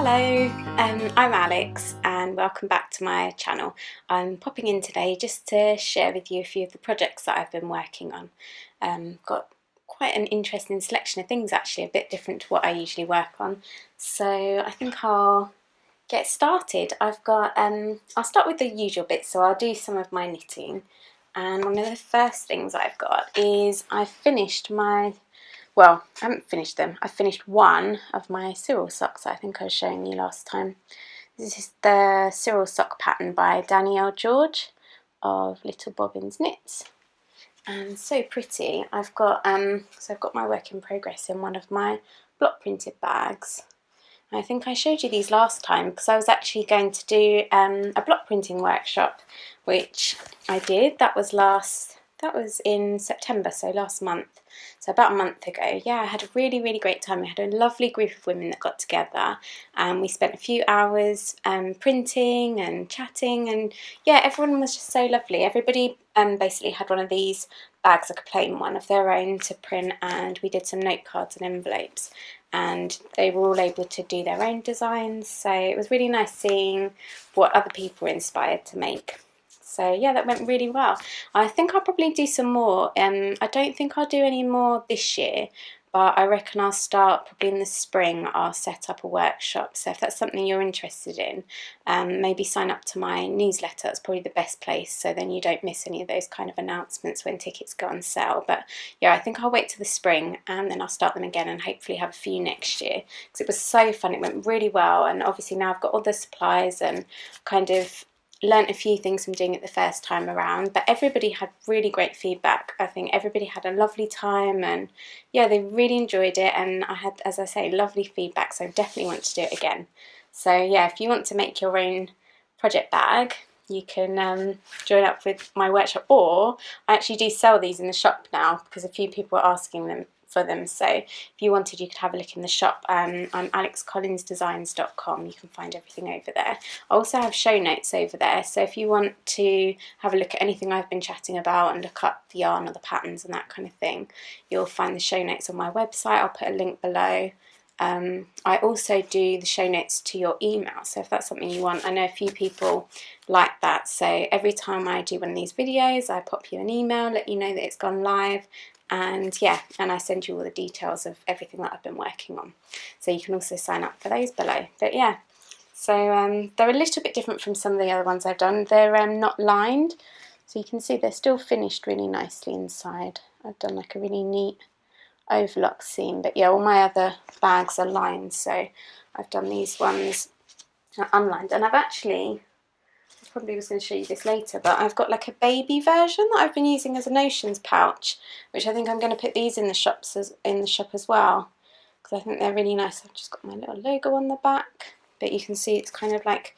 Hello, I'm Alex and welcome back to my channel. I'm popping in today just to share with you a few of the projects that I've been working on. Got quite an interesting selection of things actually, a bit different to what I usually work on. So I think I'll get started. I'll start with the usual bits, so I'll do some of my knitting. And one of the first things I've got is I've finished my well, I haven't finished them. I finished one of my Cyril socks that I think I was showing you last time. This is the Cyril sock pattern by Danielle George of Little Bobbins Knits. And so pretty. I've got my work in progress in one of my block printed bags. I think I showed you these last time because I was actually going to do a block printing workshop, which I did. That was in September, so last month. So about a month ago. Yeah, I had a really great time. We had a lovely group of women that got together and we spent a few hours printing and chatting, and yeah, everyone was just so lovely. Everybody basically had one of these bags, like a plain one of their own, to print, and we did some note cards and envelopes, and they were all able to do their own designs, so it was really nice seeing what other people were inspired to make. So yeah, that went really well. I think I'll probably do some more. I don't think I'll do any more this year, but I reckon I'll start probably in the spring. I'll set up a workshop. So if that's something you're interested in, maybe sign up to my newsletter. It's probably the best place, so then you don't miss any of those kind of announcements when tickets go on sale. But yeah, I think I'll wait till the spring and then I'll start them again and hopefully have a few next year, because it was so fun. It went really well, and obviously now I've got all the supplies and kind of learnt a few things from doing it the first time around, but everybody had really great feedback. I think everybody had a lovely time, and yeah, they really enjoyed it, and I had, as I say, lovely feedback, so I definitely want to do it again. So yeah, if you want to make your own project bag, you can join up with my workshop, or I actually do sell these in the shop now because a few people are asking for them. So if you wanted, you could have a look in the shop. I'm alexcollinsdesigns.com. You can find everything over there. I also have show notes over there, so if you want to have a look at anything I've been chatting about and look up the yarn or the patterns and that kind of thing, you'll find the show notes on my website. I'll put a link below. I also do the show notes to your email, so if that's something you want, I know a few people like that, so every time I do one of these videos I pop you an email, let you know that it's gone live, and yeah, and I send you all the details of everything that I've been working on, so you can also sign up for those below. But yeah, so they're a little bit different from some of the other ones I've done. They're not lined, so you can see they're still finished really nicely inside. I've done like a really neat overlock seam, but yeah, all my other bags are lined, so I've done these ones unlined. And I probably was going to show you this later, but I've got like a baby version that I've been using as a notions pouch, which I think I'm going to put these in the shop as well, because I think they're really nice. I've just got my little logo on the back, but you can see it's kind of like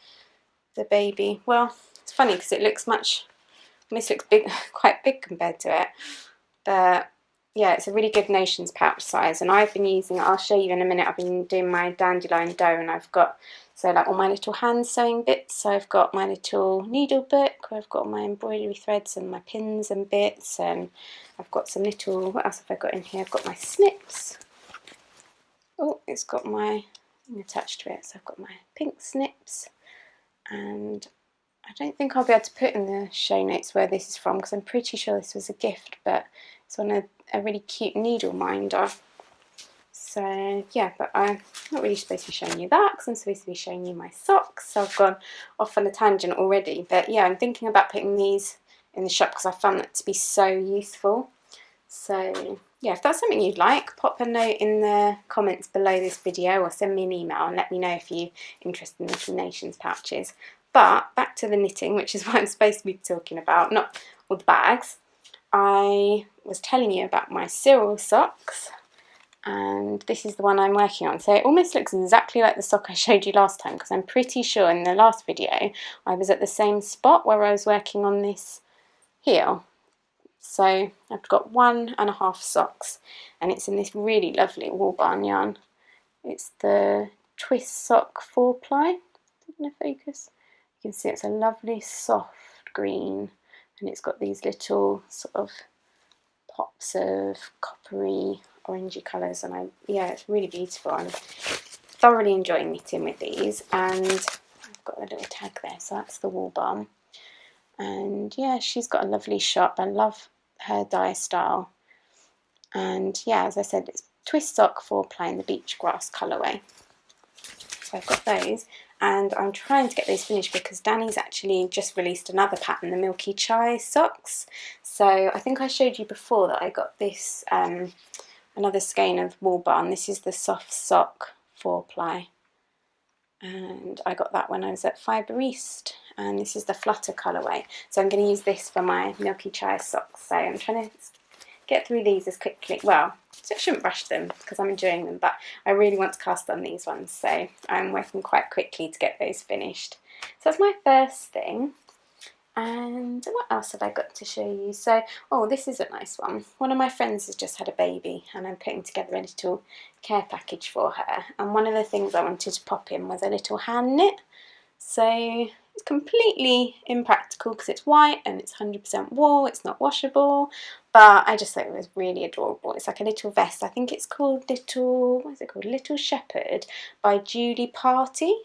the baby. Well, it's funny because it looks almost looks big, quite big compared to it, but yeah, it's a really good notions pouch size, and I've been using, I'll show you in a minute, I've been doing my Dandelion dough, and I've got, so like all my little hand sewing bits, so I've got my little needle book where I've got my embroidery threads and my pins and bits, and I've got some little, what else have I got in here? I've got my snips. Oh, it's got my thing attached to it, so I've got my pink snips, and I don't think I'll be able to put in the show notes where this is from because I'm pretty sure this was a gift, but it's on a really cute needle minder. So yeah, but I'm not really supposed to be showing you that because I'm supposed to be showing you my socks, so I've gone off on a tangent already. But yeah, I'm thinking about putting these in the shop because I found that to be so useful. So yeah, if that's something you'd like, pop a note in the comments below this video or send me an email and let me know if you're interested in little nations pouches. But back to the knitting, which is what I'm supposed to be talking about, not all the bags. I was telling you about my Cyril socks, and this is the one I'm working on. So it almost looks exactly like the sock I showed you last time, because I'm pretty sure in the last video I was at the same spot where I was working on this heel. So I've got 1.5 socks, and it's in this really lovely wool barn yarn. It's the Twist Sock 4-ply. Doesn't it focus? You can see it's a lovely soft green, and it's got these little sort of pops of coppery orangey colours, and yeah, it's really beautiful. I'm thoroughly enjoying knitting with these, and I've got a little tag there, so that's the wool balm. And yeah, she's got a lovely shop. I love her dye style. And yeah, as I said, it's twist sock 4-ply in the beach grass colourway. So I've got those, and I'm trying to get those finished because Danny's actually just released another pattern, the Milky Chai socks. So I think I showed you before that I got this another skein of wool barn. This is the soft sock 4-ply, and I got that when I was at Fibre East, and this is the flutter colourway. So I'm going to use this for my Milky Chai socks. So I'm trying to get through these as quickly. Well, I shouldn't rush them because I'm enjoying them, but I really want to cast on these ones, so I'm working quite quickly to get those finished. So that's my first thing. And what else have I got to show you? So, oh, this is a nice one. One of my friends has just had a baby, and I'm putting together a little care package for her. And one of the things I wanted to pop in was a little hand knit. So it's completely impractical because it's white and it's 100% wool, it's not washable, but I just thought it was really adorable. It's like a little vest. I think it's called Little Shepherd by Julie Party.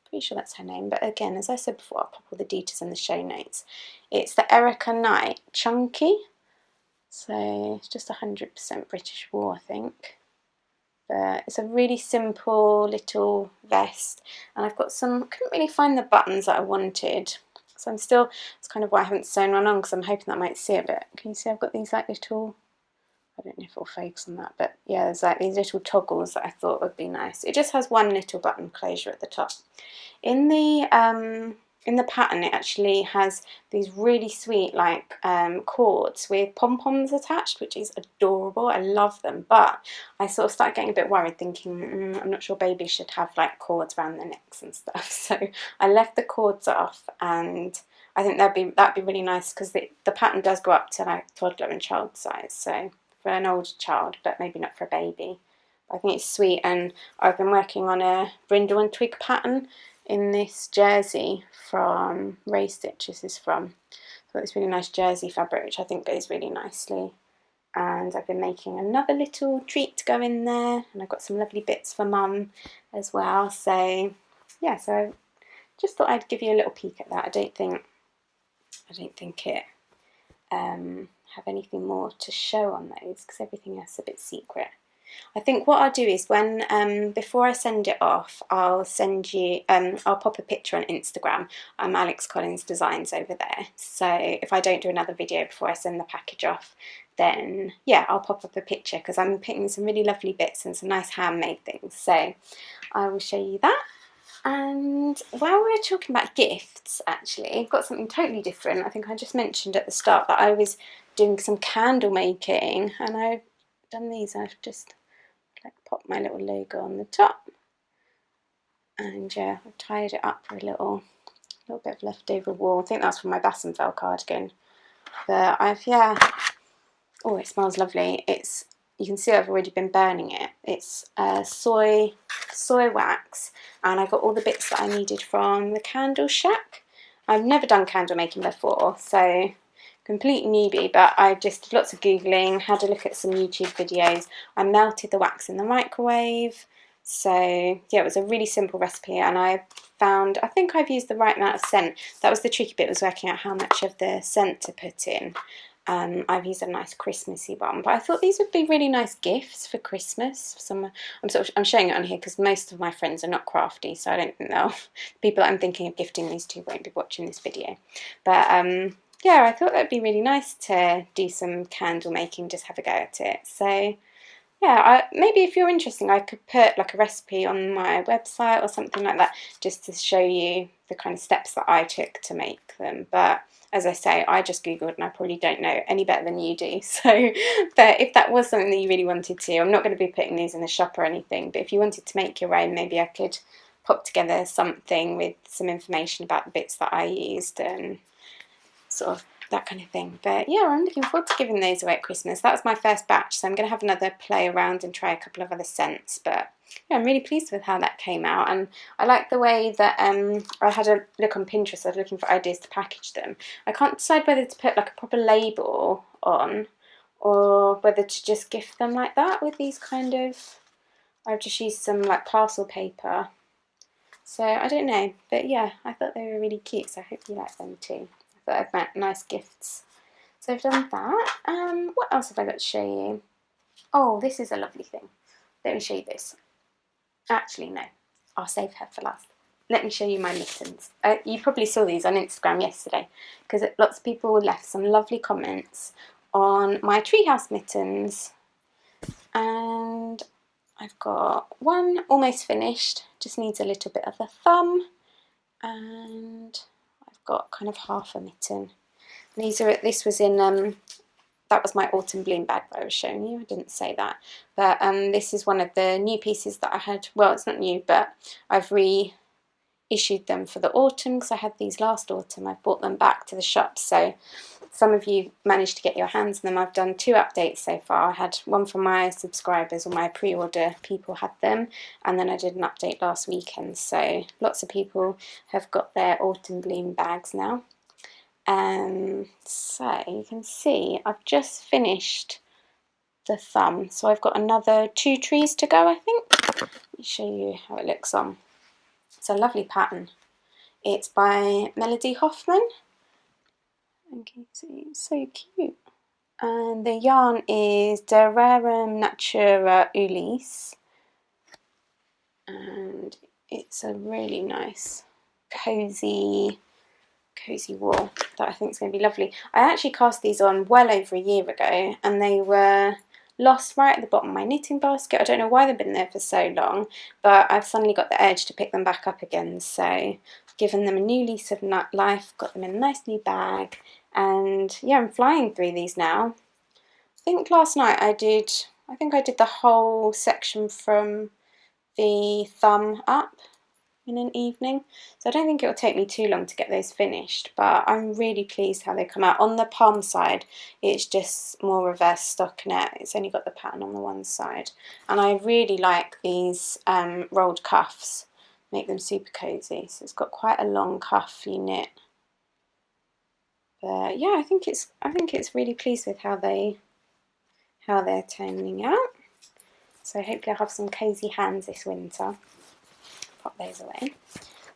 Pretty sure that's her name, but again, as I said before, I'll pop all the details in the show notes. It's the Erica Knight Chunky, so it's just 100% British wool, I think. But it's a really simple little vest, and I've got some, I couldn't really find the buttons that I wanted, so I'm still, it's kind of why I haven't sewn one on, because I'm hoping that I might see it, but can you see I've got these like little, I don't know if it'll focus on that, but yeah, there's like these little toggles that I thought would be nice. It just has one little button closure at the top. In the pattern, it actually has these really sweet like cords with pom-poms attached, which is adorable. I love them, but I sort of started getting a bit worried, thinking I'm not sure babies should have like cords around their necks and stuff. So I left the cords off, and I think that'd be really nice because the pattern does go up to like toddler and child size, so for an older child, but maybe not for a baby. I think it's sweet, and I've been working on a brindle and twig pattern in this jersey from Ray Stitch. This is from, I've got this really nice jersey fabric which I think goes really nicely, and I've been making another little treat to go in there, and I've got some lovely bits for Mum as well. So yeah, so I just thought I'd give you a little peek at that. I don't think it have anything more to show on those because everything else is a bit secret. I think what I'll do is when before I send it off, I'll send you I'll pop a picture on Instagram. Alex Collins Designs over there. So if I don't do another video before I send the package off, then yeah, I'll pop up a picture because I'm picking some really lovely bits and some nice handmade things. So I will show you that. And while we're talking about gifts, actually, I've got something totally different. I think I just mentioned at the start that I was doing some candle making, and I've done these. I've just like popped my little logo on the top, and yeah, I've tied it up for a little bit of leftover wool. I think that's from my Bassenfeld cardigan. But oh, it smells lovely. You can see I've already been burning it. It's soy wax, and I got all the bits that I needed from the Candle Shack. I've never done candle making before, so complete newbie, but I just did lots of Googling, had a look at some YouTube videos. I melted the wax in the microwave. So yeah, it was a really simple recipe, and I think I've used the right amount of scent. That was the tricky bit, was working out how much of the scent to put in. I've used a nice Christmassy one, but I thought these would be really nice gifts for Christmas. I'm showing it on here because most of my friends are not crafty, so I don't know. The people I'm thinking of gifting these to won't be watching this video. But yeah, I thought that'd be really nice to do some candle making, just have a go at it. So yeah, maybe if you're interested, I could put like a recipe on my website or something like that, just to show you the kind of steps that I took to make them. But as I say, I just Googled, and I probably don't know any better than you do. So, but if that was something that you really wanted to, I'm not going to be putting these in the shop or anything, but if you wanted to make your own, maybe I could pop together something with some information about the bits that I used and sort of that kind of thing. But yeah, I'm looking forward to giving those away at Christmas. That was my first batch, so I'm going to have another play around and try a couple of other scents. But yeah, I'm really pleased with how that came out, and I like the way that I had a look on Pinterest. I was looking for ideas to package them. I can't decide whether to put like a proper label on or whether to just gift them like that with these kind of I've just used some like parcel paper. So I don't know, but yeah, I thought they were really cute, so I hope you like them too. I thought I'd make nice gifts. So I've done that. What else have I got to show you? Oh, this is a lovely thing. Let me show you this. Actually, no, I'll save her for last. Let me show you my mittens. You probably saw these on Instagram yesterday because lots of people left some lovely comments on my treehouse mittens, and I've got one almost finished, just needs a little bit of a thumb, and I've got kind of half a mitten. This was in that was my autumn bloom bag that I was showing you. I didn't say that, but this is one of the new pieces that I had. Well, it's not new, but I've reissued them for the autumn because I had these last autumn. I brought them back to the shop, so some of you managed to get your hands on them. I've done 2 updates so far. I had one for my subscribers, or my pre-order people had them, and then I did an update last weekend, so lots of people have got their autumn bloom bags now. So you can see I've just finished the thumb, so I've got another 2 trees to go, I think. Let me show you how it looks on. It's a lovely pattern. It's by Melody Hoffman. You can see it's so cute. And the yarn is De Rerum Natura Ulysse, and it's a really nice cozy wool that I think is going to be lovely. I actually cast these on well over a year ago, and they were lost right at the bottom of my knitting basket. I don't know why they've been there for so long, but I've suddenly got the urge to pick them back up again, so I've given them a new lease of life, got them in a nice new bag, and yeah, I'm flying through these now. I think last night I did the whole section from the thumb up in an evening, so I don't think it will take me too long to get those finished, but I'm really pleased how they come out. On the palm side it's just more reverse stockinette, it's only got the pattern on the one side, and I really like these rolled cuffs, make them super cozy. So it's got quite a long cuff you knit, but yeah, I think it's really pleased with how they're turning out. So hopefully I'll have some cozy hands this winter. Pop those away.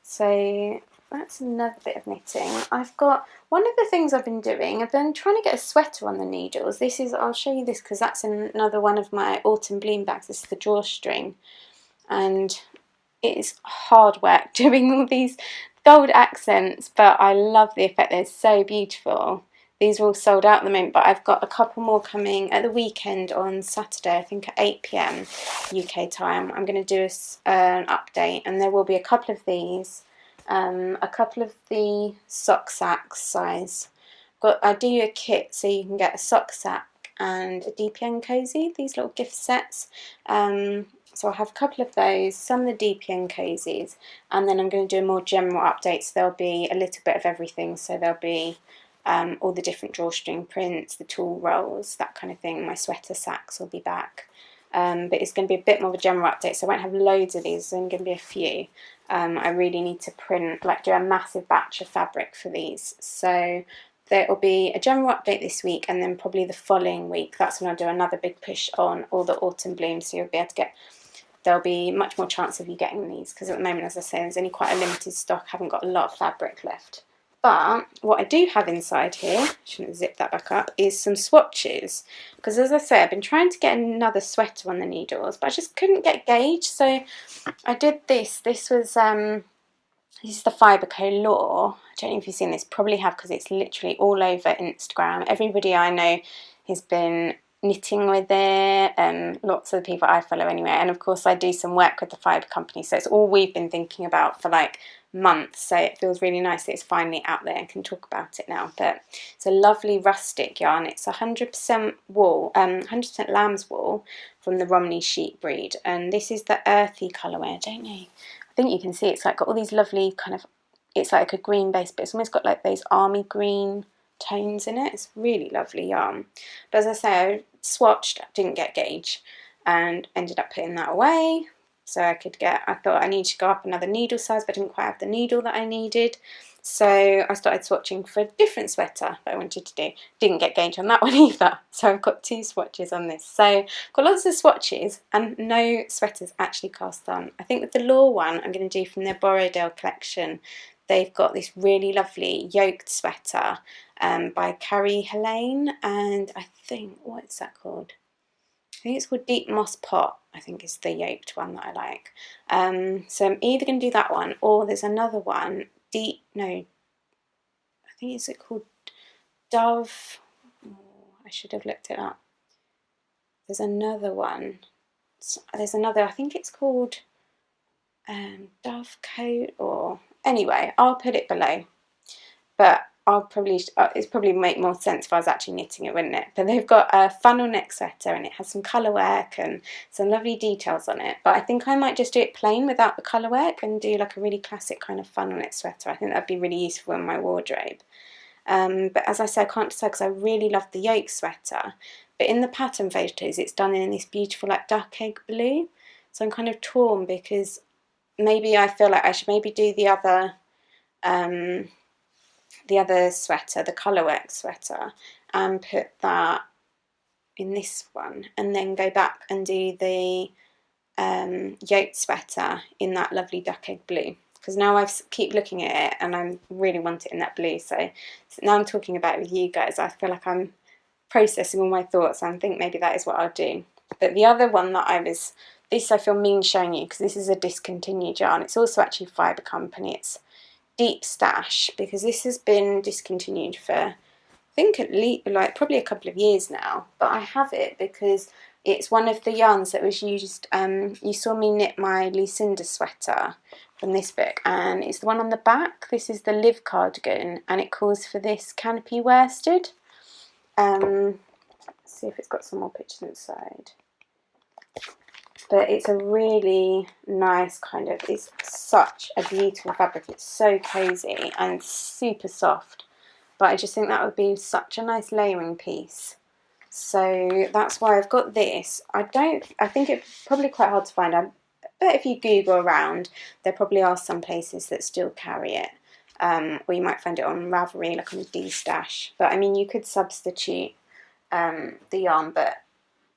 So that's another bit of knitting. I've got one of the things I've been doing. I've been trying to get a sweater on the needles. I'll show you this because that's another one of my autumn bloom bags. This is the drawstring, and it is hard work doing all these gold accents, but I love the effect. They're so beautiful. These are all sold out at the moment, but I've got a couple more coming at the weekend on Saturday, I think at 8 PM UK time. I'm going to do an update, and there will be a couple of these, a couple of the sock sacks size. I do a kit so you can get a sock sack and a DPN cozy, these little gift sets. So I'll have a couple of those, some of the DPN cozies, and then I'm going to do a more general update, so there'll be a little bit of everything. So there'll be all the different drawstring prints, the tulle rolls, that kind of thing. My sweater sacks will be back. But it's going to be a bit more of a general update, so I won't have loads of these, there's only going to be a few. I really need to do a massive batch of fabric for these. So there will be a general update this week, and then probably the following week, that's when I'll do another big push on all the autumn blooms, so you'll be able to get, there'll be much more chance of you getting these, because at the moment, as I say, there's only quite a limited stock, I haven't got a lot of fabric left. But what I do have inside here, shouldn't zip that back up, is some swatches. Because as I say, I've been trying to get another sweater on the needles, but I just couldn't get gauge. So I did this. This is the Fiberco Law. I don't know if you've seen this, probably have, because it's literally all over Instagram. Everybody I know has been knitting with it, and lots of the people I follow anyway. And of course I do some work with the fibre company, so it's all we've been thinking about for like months, so it feels really nice that it's finally out there and can talk about it now. But it's a lovely rustic yarn. It's 100% wool, 100% lamb's wool from the Romney sheep breed, and this is the earthy colourway. I don't know, I think you can see it's like got all these lovely kind of, it's like a green base, but it's almost got like those army green tones in it. It's really lovely yarn. But as I say, I swatched, didn't get gauge, and ended up putting that away. So I thought I needed to go up another needle size, but I didn't quite have the needle that I needed. So I started swatching for a different sweater that I wanted to do. Didn't get gauge on that one either. So I've got 2 swatches on this. So got lots of swatches and no sweaters actually cast on. I think with the Law one I'm going to do from their Borrowdale collection. They've got this really lovely yoked sweater by Carrie Helene, and I think, what is that called? I think it's called Deep Moss Pot, I think is the yoked one that I like. So I'm either going to do that one, or there's another one, I think it's called Dove, I should have looked it up. There's another one, I think it's called Dove Coat, or anyway, I'll put it below. But it's probably make more sense if I was actually knitting it, wouldn't it? But they've got a funnel neck sweater and it has some colour work and some lovely details on it. But I think I might just do it plain without the colour work and do like a really classic kind of funnel neck sweater. I think that'd be really useful in my wardrobe. But as I said, I can't decide because I really love the yoke sweater. But in the pattern photos, it's done in this beautiful like duck egg blue. So I'm kind of torn because maybe I feel like I should maybe do the other sweater, the colourwork sweater, and put that in this one, and then go back and do the yoked sweater in that lovely duck egg blue. Because now I keep looking at it and I really want it in that blue. So now I'm talking about it with you guys, I feel like I'm processing all my thoughts and I think maybe that is what I'll do. But the other one that this I feel mean showing you because this is a discontinued yarn. It's also actually Fibre Company. It's Deep Stash, because this has been discontinued for I think at least like probably a couple of years now, but I have it because it's one of the yarns that was used. You saw me knit my Lucinda sweater from this book, and it's the one on the back. This is the Live cardigan and it calls for this canopy worsted. Let's see if it's got some more pictures inside. But it's a really nice kind of, it's such a beautiful fabric. It's so cozy and super soft. But I just think that would be such a nice layering piece. So that's why I've got this. I think it's probably quite hard to find. I bet if you Google around, there probably are some places that still carry it. Or you might find it on Ravelry, like on D-Stash. But I mean, you could substitute the yarn, but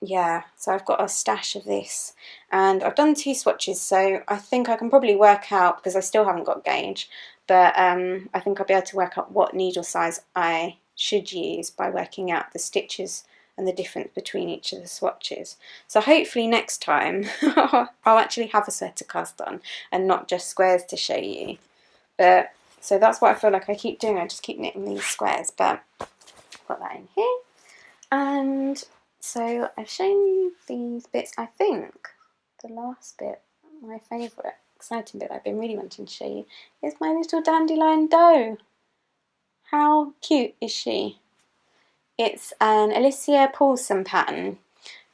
yeah, so I've got a stash of this and I've done 2 swatches, so I think I can probably work out, because I still haven't got gauge, but I think I'll be able to work out what needle size I should use by working out the stitches and the difference between each of the swatches. So hopefully next time I'll actually have a sweater cast on and not just squares to show you. But so that's what I feel like I keep doing, I just keep knitting these squares, but I've got that in here. And so I've shown you these bits. I think the last bit, my favourite, exciting bit I've been really wanting to show you, is my little Dandelion doe. How cute is she? It's an Alicia Paulson pattern,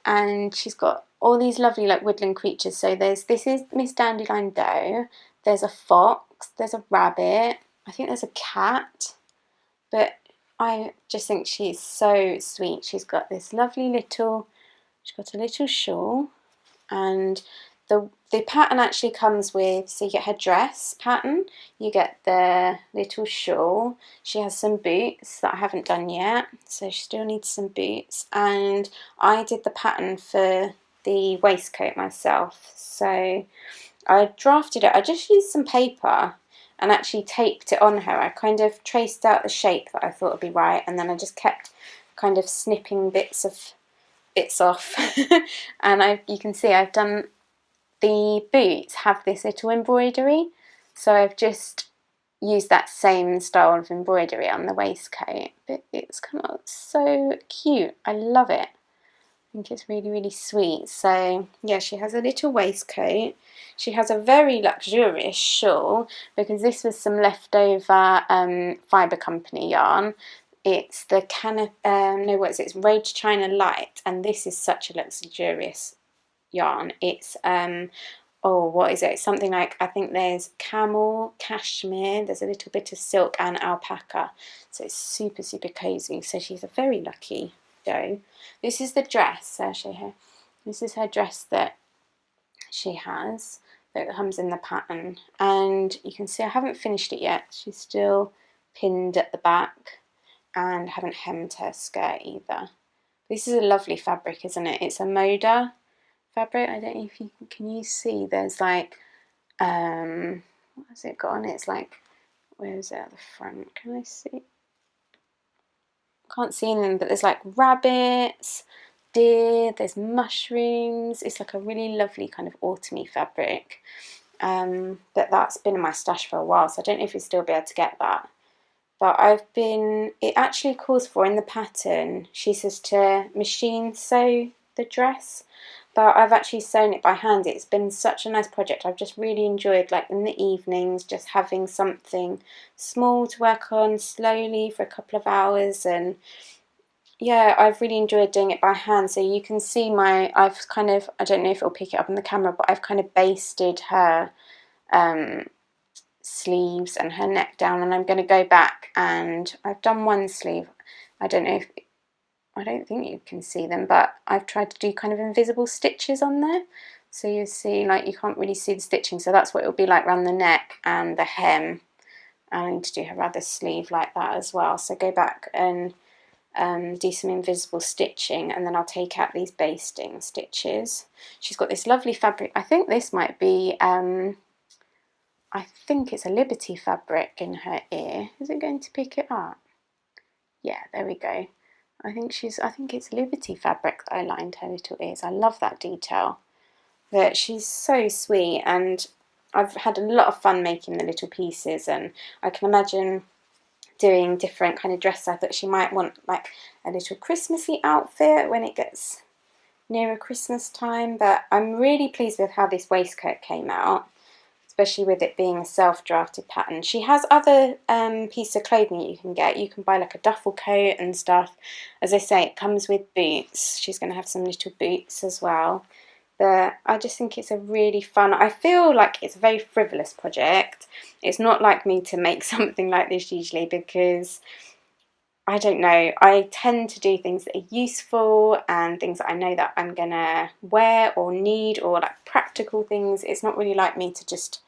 and she's got all these lovely like woodland creatures. So this is Miss Dandelion Doe. There's a fox, there's a rabbit, I think there's a cat, but I just think she's so sweet. She's got this lovely little, she's got a little shawl, and the pattern actually comes with, so you get her dress pattern, you get the little shawl, she has some boots that I haven't done yet, so she still needs some boots, and I did the pattern for the waistcoat myself. So I drafted it, I just used some paper and actually taped it on her. I kind of traced out the shape that I thought would be right, and then I just kept kind of snipping bits off. And you can see I've done, the boots have this little embroidery, so I've just used that same style of embroidery on the waistcoat. But it's come out so cute, I love it. I think it's really, really sweet. So yeah, she has a little waistcoat. She has a very luxurious shawl, because this was some leftover Fibre Company yarn. It's the it's Rage China Light, and this is such a luxurious yarn. It's what is it? It's something like, I think there's camel, cashmere, there's a little bit of silk and alpaca. So it's super, super cozy. So she's a very lucky doe. This is the dress, I'll show her. This is her dress that she has. that comes in the pattern. And you can see I haven't finished it yet. She's still pinned at the back and haven't hemmed her skirt either. This is a lovely fabric, isn't it? It's a Moda fabric. I don't know if you can you see there's like what has it got on it? It's like, where is it at the front? Can I see? Can't see anything, but there's like rabbits, deer, there's mushrooms. It's like a really lovely kind of autumny fabric. But that's been in my stash for a while, so I don't know if you'll still be able to get that. But it actually calls for in the pattern, she says to machine sew the dress, but I've actually sewn it by hand. It's been such a nice project. I've just really enjoyed, like in the evenings, just having something small to work on slowly for a couple of hours. And yeah, I've really enjoyed doing it by hand. So you can see I've kind of, I don't know if it'll pick it up on the camera, but I've kind of basted her sleeves and her neck down, and I'm going to go back and I've done one sleeve. I don't think you can see them, but I've tried to do kind of invisible stitches on there, so you see, like, you can't really see the stitching, so that's what it'll be like around the neck and the hem. I need to do her other sleeve like that as well, so go back and do some invisible stitching, and then I'll take out these basting stitches. She's got this lovely fabric. I think this might be I think it's a Liberty fabric in her ear. Is it going to pick it up? Yeah, there we go. I think it's Liberty fabric that I lined her little ears. I love that detail. But she's so sweet, and I've had a lot of fun making the little pieces, and I can imagine doing different kind of dress. I thought she might want like a little Christmassy outfit when it gets nearer Christmas time, but I'm really pleased with how this waistcoat came out, especially with it being a self-drafted pattern. She has other pieces of clothing you can get. You can buy like a duffel coat and stuff. As I say, it comes with boots. She's going to have some little boots as well. But I just think it's a really fun, I feel like it's a very frivolous project. It's not like me to make something like this usually, because I don't know, I tend to do things that are useful and things that I know that I'm going to wear or need, or like practical things. It's not really like me to just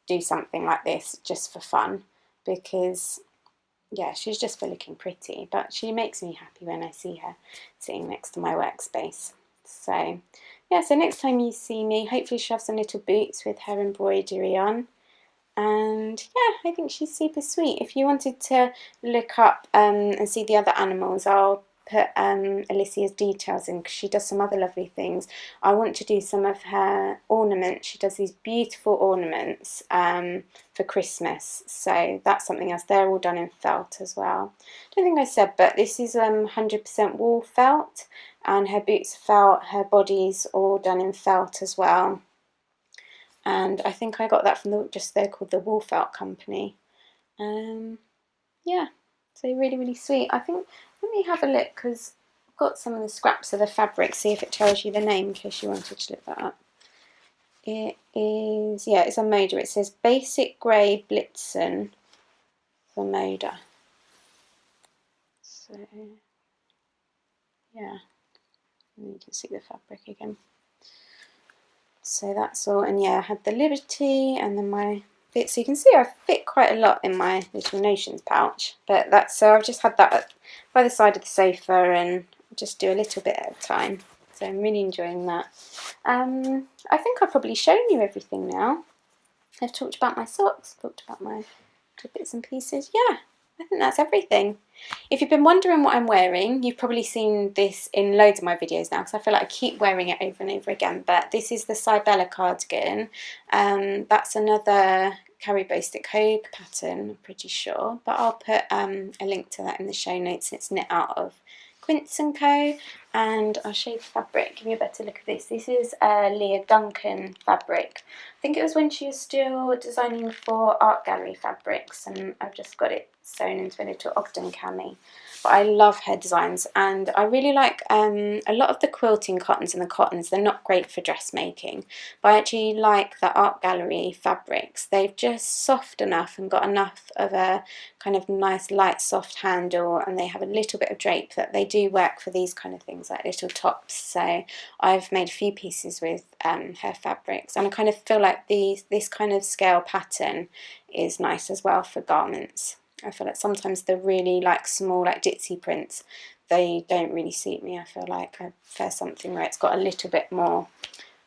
do something like this just for fun, because yeah, she's just for looking pretty, but she makes me happy when I see her sitting next to my workspace. So yeah, so next time you see me, hopefully she'll have some little boots with her embroidery on. And yeah, I think she's super sweet. If you wanted to look up and see the other animals, I'll put Alicia's details in, because she does some other lovely things. I want to do some of her ornaments. She does these beautiful ornaments for Christmas, so that's something else. They're all done in felt as well. I don't think I said, but this is 100% wool felt, and her boots are felt, her body's all done in felt as well. And I think I got that from they're called the Wool Felt Company. Yeah, so really, really sweet. I think, let me have a look, because I've got some of the scraps of the fabric, see if it tells you the name in case you wanted to look that up. It is, yeah, it's a Moda. It says Basic Grey Blitzen for Moda. So, yeah, and you can see the fabric again. So that's all, and yeah, I had the Liberty and then my bit, so you can see I fit quite a lot in my little Notions pouch, but that's, so I've just had that by the side of the sofa and just do a little bit at a time, so I'm really enjoying that. I think I've probably shown you everything now. I've talked about my socks, talked about my little bits and pieces. Yeah, I think that's everything. If you've been wondering what I'm wearing, you've probably seen this in loads of my videos now, because I feel like I keep wearing it over and over again, but this is the Cybella cardigan. That's another Carrie Bostic Hogue pattern, I'm pretty sure, but I'll put a link to that in the show notes. It's knit out of Quince & Co, and I'll show you the fabric, give you a better look at this. This is Leah Duncan fabric. I think it was when she was still designing for Art Gallery Fabrics, and I've just got it sewn into a little Ogden cami. But I love her designs, and I really like a lot of the quilting cottons and the cottons, they're not great for dressmaking, but I actually like the art gallery fabrics. They've just soft enough and got enough of a kind of nice light soft handle, and they have a little bit of drape that they do work for these kind of things like little tops. So I've made a few pieces with her fabrics, and I kind of feel like this kind of scale pattern is nice as well for garments. I feel like sometimes the really like small like ditzy prints, they don't really suit me. I feel like I prefer something where it's got a little bit more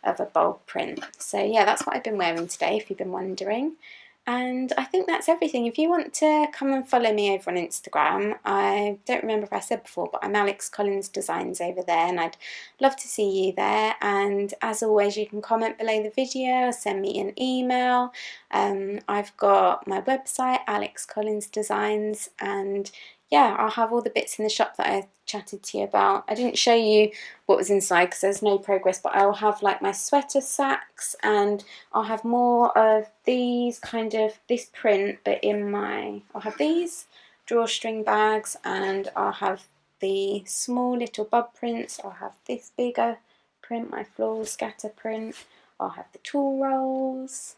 of a bold print. So yeah, that's what I've been wearing today, if you've been wondering. And I think that's everything. If you want to come and follow me over on Instagram, I don't remember if I said before, but I'm Alex Collins Designs over there, and I'd love to see you there. And as always, you can comment below the video or send me an email. I've got my website, Alex Collins Designs, and yeah, I'll have all the bits in the shop that I chatted to you about. I didn't show you what was inside because there's no progress, but I'll have like my sweater sacks, and I'll have more of these kind of, this print, but in my, I'll have these drawstring bags, and I'll have the small little bud prints. I'll have this bigger print, my floral scatter print. I'll have the tool rolls.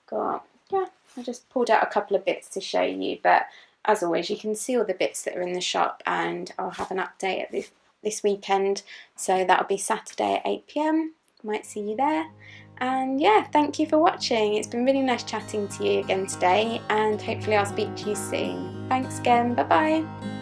Got, yeah, I just pulled out a couple of bits to show you, but as always, you can see all the bits that are in the shop, and I'll have an update at this weekend, so that'll be Saturday at 8 PM. Might see you there. And yeah, thank you for watching. It's been really nice chatting to you again today, and hopefully I'll speak to you soon. Thanks again. Bye bye.